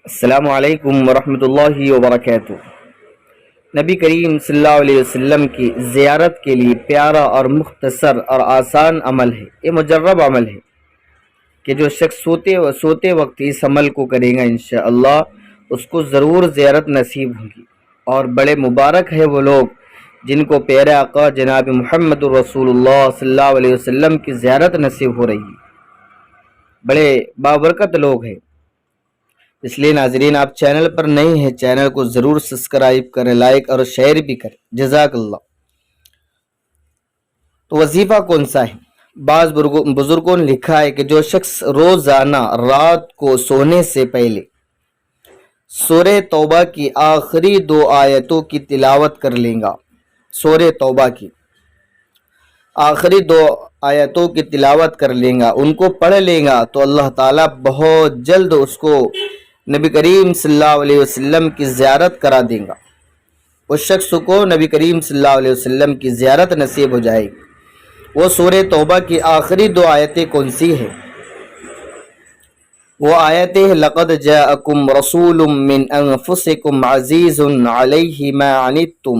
السلام علیکم ورحمۃ اللہ وبرکاتہ۔ نبی کریم صلی اللہ علیہ وسلم کی زیارت کے لیے پیارا اور مختصر اور آسان عمل ہے، یہ مجرب عمل ہے کہ جو شخص سوتے وقت اس عمل کو کرے گا انشاءاللہ اس کو ضرور زیارت نصیب ہوگی، اور بڑے مبارک ہے وہ لوگ جن کو پیارے آقا جناب محمد رسول اللہ صلی اللہ علیہ وسلم کی زیارت نصیب ہو رہی ہے، بڑے بابرکت لوگ ہیں۔ اس لیے ناظرین، آپ چینل پر نئے ہیں، چینل کو ضرور سبسکرائب کریں، لائک اور شیئر بھی کریں، جزاک اللہ۔ تو وظیفہ کون سا ہے؟ بعض بزرگوں نے لکھا ہے کہ جو شخص روزانہ رات کو سونے سے پہلے سورہ توبہ کی آخری 2 آیتوں کی تلاوت کر لیں گا، سورہ توبہ کی آخری 2 آیتوں کی تلاوت کر لیں گا، ان کو پڑھ لیں گا تو اللہ تعالیٰ بہت جلد اس کو نبی کریم صلی اللہ علیہ وسلم کی زیارت کرا دیں گا، اس شخص کو نبی کریم صلی اللہ علیہ وسلم کی زیارت نصیب ہو جائے گی۔ وہ سورہ توبہ کی آخری 2 آیتیں کون سی ہیں؟ وہ آیتیں لَقَدْ جَاءَكُمْ رَسُولٌ مِّنْ أَنفُسِكُمْ عَزِيزٌ عَلَيْهِ مَا عَنِتُّمْ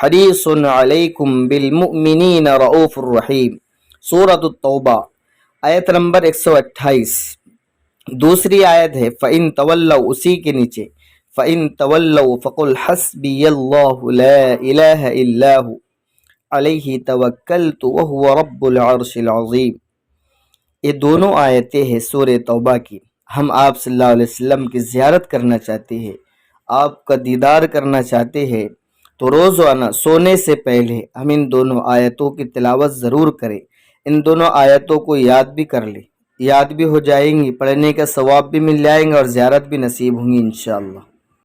حَرِيصٌ عَلَيْكُمْ بِالْمُؤْمِنِينَ رَءُوفٌ رَحِيمٌ، سورۃ التوبہ آیت نمبر 128۔ دوسری آیت ہے فَإِن تَوَلَّوْا، اسی کے نیچے فَإِن تَوَلَّوْا فَقُلْ حَسْبِيَ اللَّهُ لَا إِلَٰهَ إِلَّا هُوَ عَلَيْهِ تَوَكَّلْتُ وَهُوَ رَبُّ الْعَرْشِ الْعَظِيمِ۔ یہ دونوں آیتیں ہیں سورہ توبہ کی۔ ہم آپ صلی اللہ علیہ وسلم کی زیارت کرنا چاہتے ہیں، آپ کا دیدار کرنا چاہتے ہیں، تو روزانہ سونے سے پہلے ہم ان دونوں آیتوں کی تلاوت ضرور کریں، ان دونوں آیتوں کو یاد بھی کر لیں، یاد بھی ہو جائیں گی، پڑھنے کا ثواب بھی مل جائیں گا اور زیارت بھی نصیب ہوں گی انشاءاللہ۔